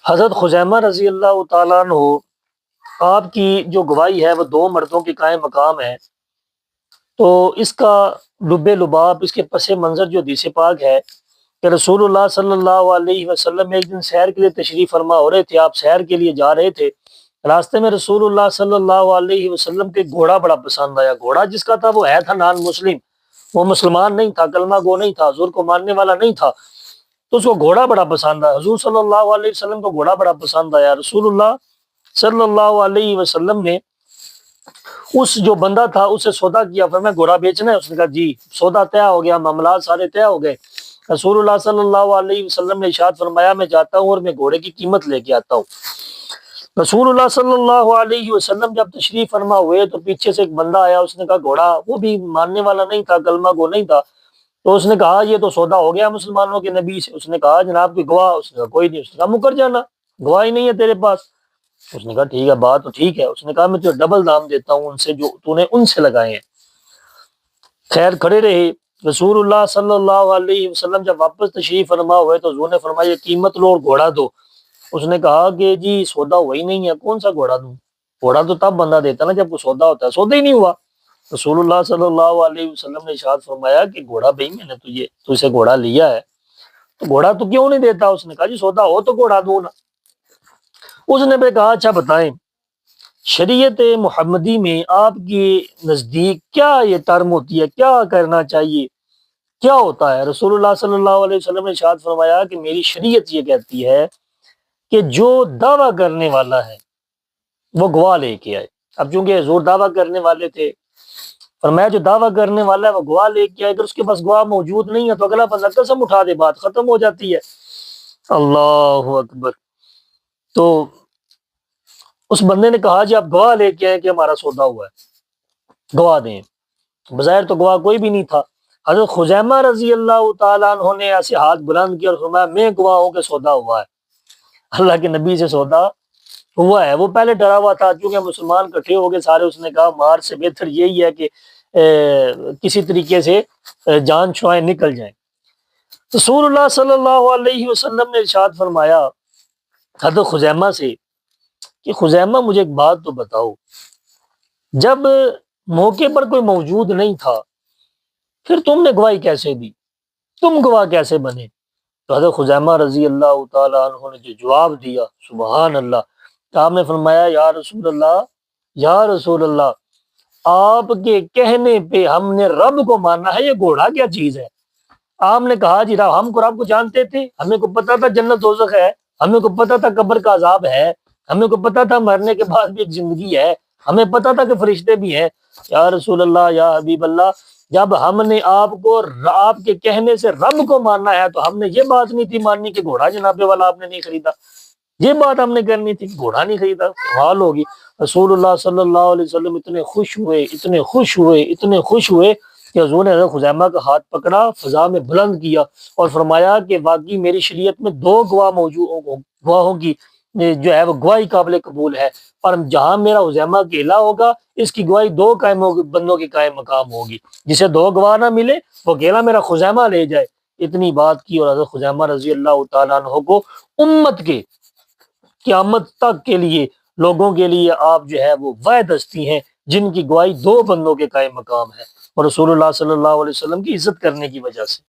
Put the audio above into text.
حضرت خزیمہ رضی اللہ تعالیٰ عنہ، آپ کی جو گواہی ہے وہ دو مردوں کے قائم مقام ہے، تو اس کا لب لباب، اس کے پس منظر جو حدیث پاک ہے کہ رسول اللہ صلی اللہ علیہ وسلم ایک دن سیر کے لیے تشریف فرما ہو رہے تھے، آپ سیر کے لیے جا رہے تھے، راستے میں رسول اللہ صلی اللہ علیہ وسلم کے گھوڑا بڑا پسند آیا۔ گھوڑا جس کا تھا وہ ہے تھا نان مسلم، وہ مسلمان نہیں تھا، کلمہ گو نہیں تھا، حضور کو ماننے والا نہیں تھا، تو اس کو گھوڑا بڑا پسند آیا۔ حضور صلی اللہ علیہ وسلم کو گھوڑا بڑا پسند آیا۔ رسول اللہ صلی اللہ علیہ وسلم نے اس جو بندہ تھا اسے سودا کیا، فرمایا گھوڑا بیچنا ہے؟ اس نے کہا جی۔ سودا طے ہو گیا، معاملات سارے طے ہو گئے۔ رسول اللہ صلی اللہ علیہ وسلم نے ارشاد فرمایا میں جاتا ہوں اور میں گھوڑے کی قیمت لے کے آتا ہوں۔ رسول اللہ صلی اللہ علیہ وسلم جب تشریف فرما ہوئے تو پیچھے سے ایک بندہ آیا، اس نے کہا گھوڑا، وہ بھی ماننے والا نہیں تھا، کلمہ گو نہیں تھا، تو اس نے کہا یہ تو سودا ہو گیا مسلمانوں کے نبی سے۔ اس نے کہا جناب کوئی گواہ؟ اس نے کہا کوئی نہیں۔ اس نے کہا مکر جانا، گواہ ہی نہیں ہے تیرے پاس۔ اس نے کہا ٹھیک ہے، بات تو ٹھیک ہے۔ اس نے کہا میں تجھے ڈبل دام دیتا ہوں ان سے جو تو نے ان سے لگائے ہیں۔ خیر کھڑے رہے۔ رسول اللہ صلی اللہ علیہ وسلم جب واپس تشریف فرما ہوئے تو حضور نے فرمایا یہ قیمت لو اور گھوڑا دو۔ اس نے کہا کہ جی سودا ہوا ہی نہیں ہے، کون سا گھوڑا دوں؟ گھوڑا تو تب بندہ دیتا نا جب کوئی سودا ہوتا ہے، سودا ہی نہیں ہوا۔ رسول اللہ صلی اللہ علیہ وسلم نے ارشاد فرمایا کہ گھوڑا بھائی میں نے تجھ سے گھوڑا لیا ہے تو گھوڑا تو کیوں نہیں دیتا؟ اس نے کہا جی سودا ہو تو گھوڑا دوں نا۔ اس نے بھی کہا اچھا بتائیں شریعت محمدی میں آپ کے نزدیک کیا یہ ٹرم ہوتی ہے، کیا کرنا چاہیے، کیا ہوتا ہے؟ رسول اللہ صلی اللہ علیہ وسلم نے ارشاد فرمایا کہ میری شریعت یہ کہتی ہے کہ جو دعویٰ کرنے والا ہے وہ گواہ لے کے آئے۔ اب چونکہ حضور دعویٰ کرنے والے تھے، فرمایا جو دعویٰ کرنے والا ہے وہ گواہ لے کے آئے، اگر اس کے پاس گواہ موجود نہیں ہے تو اگلا بندہ قسم اٹھا دے، بات ختم ہو جاتی ہے۔ اللہ اکبر۔ تو اس بندے نے کہا جی آپ گواہ لے کے آئے کہ ہمارا سودا ہوا ہے، گواہ دیں۔ بظاہر تو گواہ کوئی بھی نہیں تھا۔ حضرت خزیمہ رضی اللہ تعالیٰ عنہ نے ایسے ہاتھ بلند کیا اور فرمایا میں گواہ ہوں کہ سودا ہوا ہے، اللہ کے نبی سے سودا ہوا ہے۔ وہ پہلے ڈرا ہوا تھا کیونکہ مسلمان کٹھے ہو گئے سارے، اس نے کہا مار سے بہتر یہی ہے کہ کسی طریقے سے جان چھوائیں نکل جائیں۔ رسول اللہ صلی اللہ علیہ وسلم نے ارشاد فرمایا حضرت خزیمہ سے کہ خزیمہ مجھے ایک بات تو بتاؤ، جب موقع پر کوئی موجود نہیں تھا پھر تم نے گواہی کیسے دی، تم گواہ کیسے بنے؟ تو حضرت خزیمہ رضی اللہ تعالیٰ عنہ نے جو جواب دیا سبحان اللہ، تو آپ نے فرمایا یا رسول اللہ، یا رسول اللہ، آپ کے کہنے پہ ہم نے رب کو مانا ہے، یہ گھوڑا کیا چیز ہے؟ آپ نے کہا جی ہم کو رب کو جانتے تھے، ہمیں کو پتا تھا جنت دوزخ ہے، ہمیں کو پتا تھا قبر کا عذاب ہے، ہمیں کو پتا تھا مرنے کے بعد بھی ایک زندگی ہے، ہمیں پتا تھا کہ فرشتے بھی ہیں۔ یا رسول اللہ، یا حبیب اللہ، جب ہم نے آپ کو آپ کے کہنے سے رب کو ماننا ہے تو ہم نے یہ بات نہیں تھی ماننی کہ گھوڑا جناب والا آپ نے نہیں خریدا، یہ بات ہم نے کرنی تھی، گھوڑا نہیں خریدا، حال ہوگی۔ رسول اللہ صلی اللہ علیہ وسلم اتنے خوش ہوئے، اتنے خوش ہوئے، اتنے خوش ہوئے کہ حضور نے حضرت خزیمہ کا ہاتھ پکڑا، فضا میں بلند کیا اور فرمایا کہ واقعی میری شریعت میں دو گواہ موجود، گواہوں کی جو ہے وہ گواہی قابل قبول ہے، اور جہاں میرا خزیمہ اکیلا ہوگا اس کی گواہی دو قائم بندوں کی قائم مقام ہوگی، جسے دو گواہ نہ ملے وہ اکیلا میرا خزیمہ لے جائے۔ اتنی بات کی اور حضرت خزیمہ رضی اللہ تعالیٰ عنہ کو امت کے قیامت تک کے لیے لوگوں کے لیے آپ جو ہے وہ واحد ہستی ہیں جن کی گواہی دو بندوں کے قائم مقام ہے، اور رسول اللہ صلی اللہ علیہ وسلم کی عزت کرنے کی وجہ سے۔